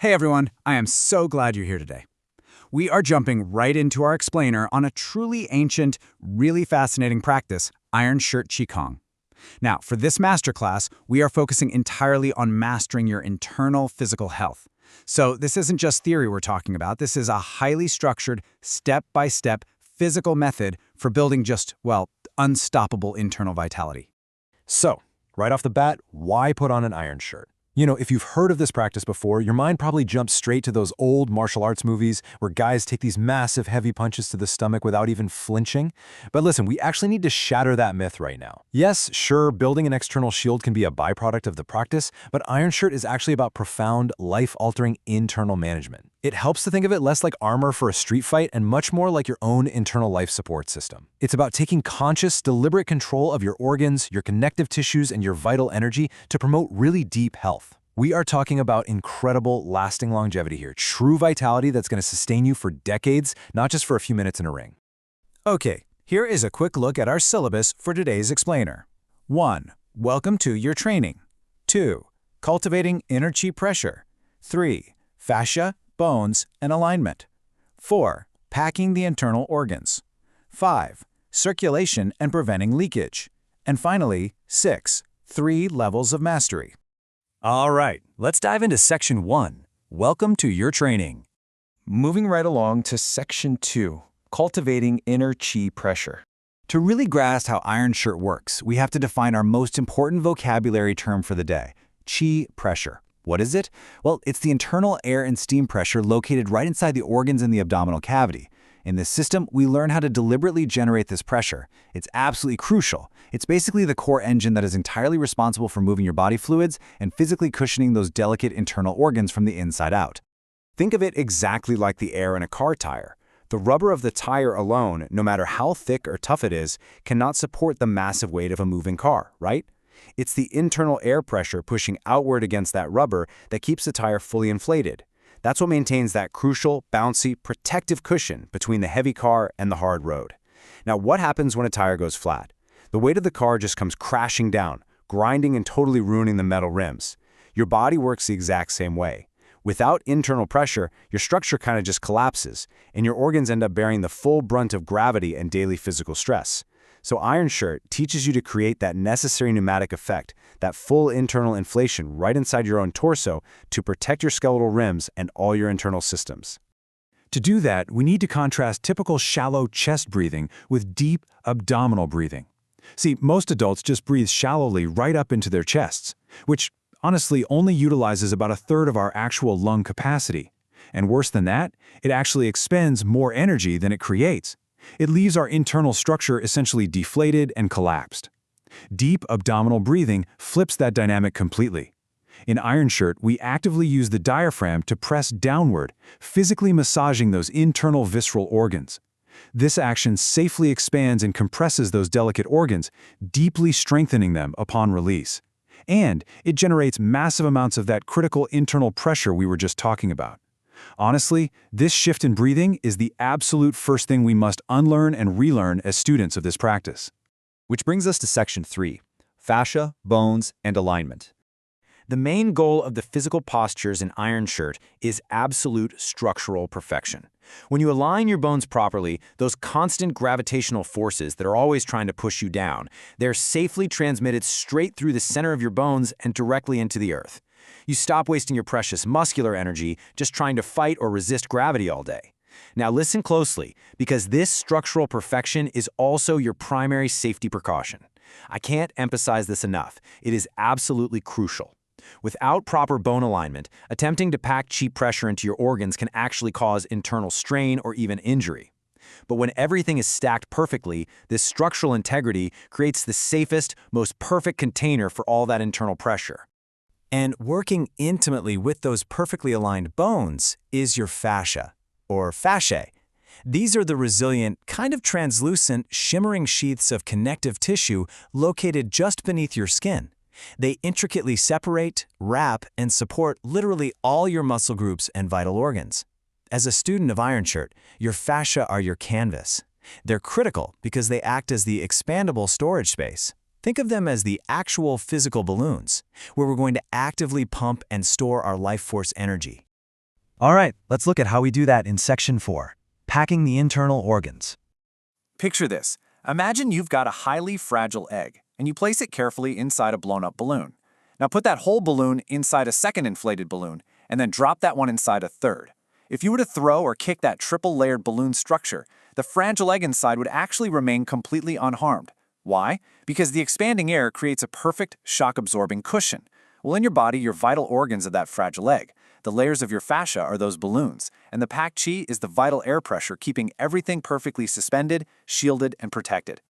Hey everyone, I am so glad you're here today. We are jumping right into our explainer on a truly ancient, really fascinating practice, Iron Shirt Qigong. Now, for this masterclass, we are focusing entirely on mastering your internal physical health. So this isn't just theory we're talking about, this is a highly structured, step-by-step physical method for building just, well, unstoppable internal vitality. So, right off the bat, why put on an iron shirt? If you've heard of this practice before, your mind probably jumps straight to those old martial arts movies where guys take these massive, heavy punches to the stomach without even flinching. But listen, we actually need to shatter that myth right now. Yes, sure, building an external shield can be a byproduct of the practice, but Iron Shirt is actually about profound, life-altering internal management. It helps to think of it less like armor for a street fight and much more like your own internal life support system. It's about taking conscious, deliberate control of your organs, your connective tissues, and your vital energy to promote really deep health. We are talking about incredible, lasting longevity here, true vitality that's going to sustain you for decades, not just for a few minutes in a ring. Okay, here is a quick look at our syllabus for today's explainer. 1. Welcome to your training. 2. Cultivating inner chi pressure. 3. Fascia, bones, and alignment. 4. Packing the internal organs. 5. Circulation and preventing leakage. And finally, 6. 3 levels of mastery. All right, let's dive into Section 1. Welcome to your training. Moving right along to Section 2, Cultivating Inner Chi Pressure. To really grasp how Iron Shirt works, we have to define our most important vocabulary term for the day, chi pressure. What is it? Well, it's the internal air and steam pressure located right inside the organs in the abdominal cavity. In this system, we learn how to deliberately generate this pressure. It's absolutely crucial. It's basically the core engine that is entirely responsible for moving your body fluids and physically cushioning those delicate internal organs from the inside out. Think of it exactly like the air in a car tire. The rubber of the tire alone, no matter how thick or tough it is, cannot support the massive weight of a moving car, right? It's the internal air pressure pushing outward against that rubber that keeps the tire fully inflated. That's what maintains that crucial, bouncy, protective cushion between the heavy car and the hard road. Now, what happens when a tire goes flat? The weight of the car just comes crashing down, grinding and totally ruining the metal rims. Your body works the exact same way. Without internal pressure, your structure kind of just collapses, and your organs end up bearing the full brunt of gravity and daily physical stress. So Iron Shirt teaches you to create that necessary pneumatic effect, that full internal inflation right inside your own torso to protect your skeletal rims and all your internal systems. To do that, we need to contrast typical shallow chest breathing with deep abdominal breathing. See, most adults just breathe shallowly right up into their chests, which honestly only utilizes about a third of our actual lung capacity. And worse than that, it actually expends more energy than it creates. It leaves our internal structure essentially deflated and collapsed. Deep abdominal breathing flips that dynamic completely. In Iron Shirt, we actively use the diaphragm to press downward, physically massaging those internal visceral organs. This action safely expands and compresses those delicate organs, deeply strengthening them upon release. And it generates massive amounts of that critical internal pressure we were just talking about. Honestly, this shift in breathing is the absolute first thing we must unlearn and relearn as students of this practice. Which brings us to Section 3, Fascia, Bones, and Alignment. The main goal of the physical postures in Iron Shirt is absolute structural perfection. When you align your bones properly, those constant gravitational forces that are always trying to push you down, they're safely transmitted straight through the center of your bones and directly into the earth. You stop wasting your precious muscular energy just trying to fight or resist gravity all day. Now listen closely, because this structural perfection is also your primary safety precaution. I can't emphasize this enough. It is absolutely crucial. Without proper bone alignment, attempting to pack chi pressure into your organs can actually cause internal strain or even injury. But when everything is stacked perfectly, this structural integrity creates the safest, most perfect container for all that internal pressure. And working intimately with those perfectly aligned bones is your fascia, or fasciae. These are the resilient, kind of translucent, shimmering sheaths of connective tissue located just beneath your skin. They intricately separate, wrap, and support literally all your muscle groups and vital organs. As a student of Iron Shirt, your fascia are your canvas. They're critical because they act as the expandable storage space. Think of them as the actual physical balloons, where we're going to actively pump and store our life force energy. All right, let's look at how we do that in Section 4, packing the internal organs. Picture this. Imagine you've got a highly fragile egg, and you place it carefully inside a blown-up balloon. Now put that whole balloon inside a second inflated balloon, and then drop that one inside a third. If you were to throw or kick that triple-layered balloon structure, the fragile egg inside would actually remain completely unharmed. Why? Because the expanding air creates a perfect shock-absorbing cushion. Well, in your body, your vital organs are that fragile egg. The layers of your fascia are those balloons, and the packed chi is the vital air pressure keeping everything perfectly suspended, shielded, and protected.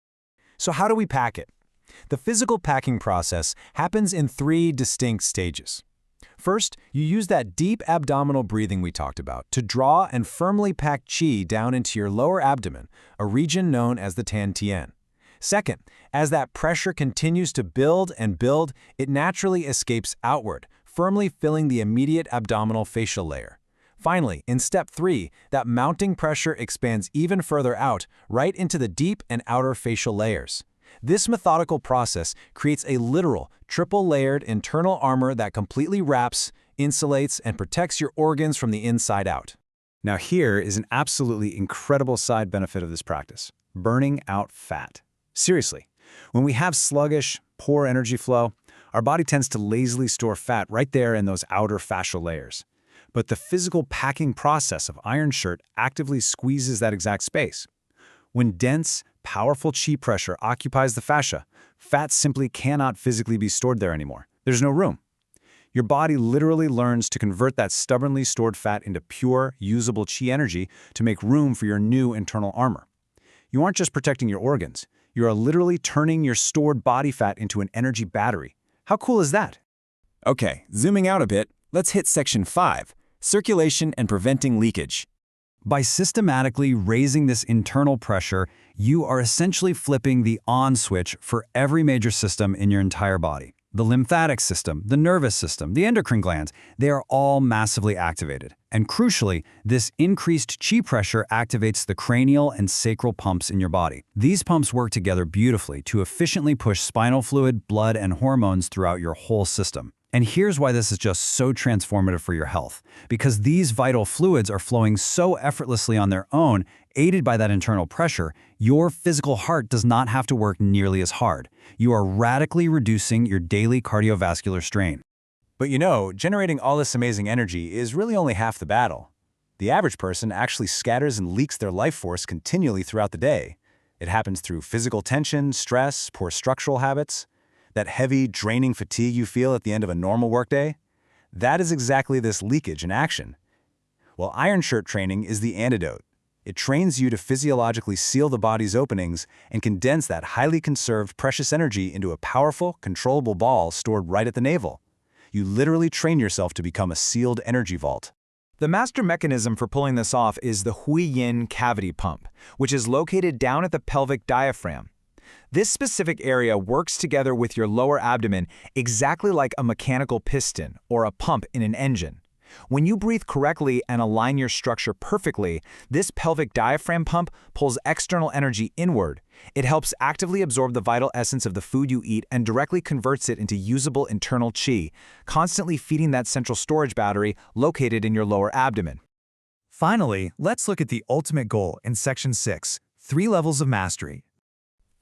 So how do we pack it? The physical packing process happens in 3 distinct stages. First, you use that deep abdominal breathing we talked about to draw and firmly pack qi down into your lower abdomen, a region known as the Tan Tien. Second, as that pressure continues to build and build, it naturally escapes outward, firmly filling the immediate abdominal facial layer. Finally, in step 3, that mounting pressure expands even further out, right into the deep and outer facial layers. This methodical process creates a literal, triple-layered internal armor that completely wraps, insulates, and protects your organs from the inside out. Now here is an absolutely incredible side benefit of this practice: burning out fat. Seriously, when we have sluggish, poor energy flow, our body tends to lazily store fat right there in those outer fascial layers. But the physical packing process of Iron Shirt actively squeezes that exact space. When dense, powerful qi pressure occupies the fascia, fat simply cannot physically be stored there anymore. There's no room. Your body literally learns to convert that stubbornly stored fat into pure, usable qi energy to make room for your new internal armor. You aren't just protecting your organs, you are literally turning your stored body fat into an energy battery. How cool is that? Okay, zooming out a bit, let's hit Section 5, circulation and preventing leakage. By systematically raising this internal pressure, you are essentially flipping the on switch for every major system in your entire body. The lymphatic system, the nervous system, the endocrine glands, they are all massively activated. And crucially, this increased qi pressure activates the cranial and sacral pumps in your body. These pumps work together beautifully to efficiently push spinal fluid, blood, and hormones throughout your whole system. And here's why this is just so transformative for your health. Because these vital fluids are flowing so effortlessly on their own, aided by that internal pressure, your physical heart does not have to work nearly as hard. You are radically reducing your daily cardiovascular strain. But you know, generating all this amazing energy is really only half the battle. The average person actually scatters and leaks their life force continually throughout the day. It happens through physical tension, stress, poor structural habits. That heavy, draining fatigue you feel at the end of a normal workday? That is exactly this leakage in action. Well, Iron Shirt training is the antidote. It trains you to physiologically seal the body's openings and condense that highly conserved precious energy into a powerful, controllable ball stored right at the navel. You literally train yourself to become a sealed energy vault. The master mechanism for pulling this off is the Hui Yin cavity pump, which is located down at the pelvic diaphragm. This specific area works together with your lower abdomen exactly like a mechanical piston or a pump in an engine. When you breathe correctly and align your structure perfectly, this pelvic diaphragm pump pulls external energy inward. It helps actively absorb the vital essence of the food you eat and directly converts it into usable internal qi, constantly feeding that central storage battery located in your lower abdomen. Finally, let's look at the ultimate goal in Section 6, 3 levels of mastery.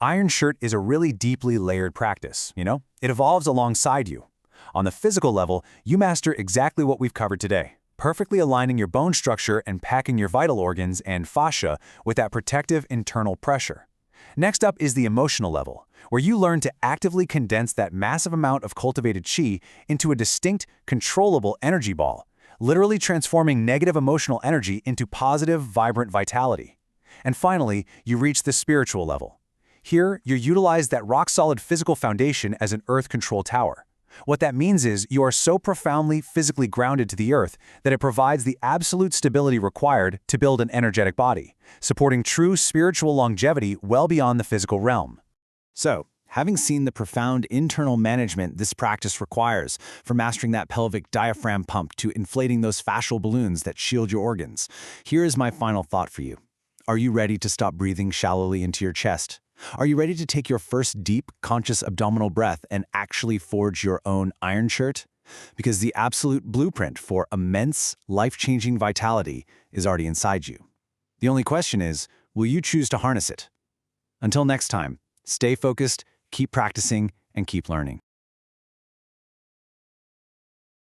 Iron Shirt is a really deeply layered practice, you know? It evolves alongside you. On the physical level, you master exactly what we've covered today, perfectly aligning your bone structure and packing your vital organs and fascia with that protective internal pressure. Next up is the emotional level, where you learn to actively condense that massive amount of cultivated qi into a distinct, controllable energy ball, literally transforming negative emotional energy into positive, vibrant vitality. And finally, you reach the spiritual level. Here, you utilize that rock-solid physical foundation as an earth control tower. What that means is you are so profoundly physically grounded to the earth that it provides the absolute stability required to build an energetic body, supporting true spiritual longevity well beyond the physical realm. So, having seen the profound internal management this practice requires, from mastering that pelvic diaphragm pump to inflating those fascial balloons that shield your organs, here is my final thought for you. Are you ready to stop breathing shallowly into your chest? Are you ready to take your first deep, conscious abdominal breath and actually forge your own Iron Shirt? because the absolute blueprint for immense, life-changing vitality is already inside you. The only question is, will you choose to harness it? Until next time, stay focused, keep practicing, and keep learning.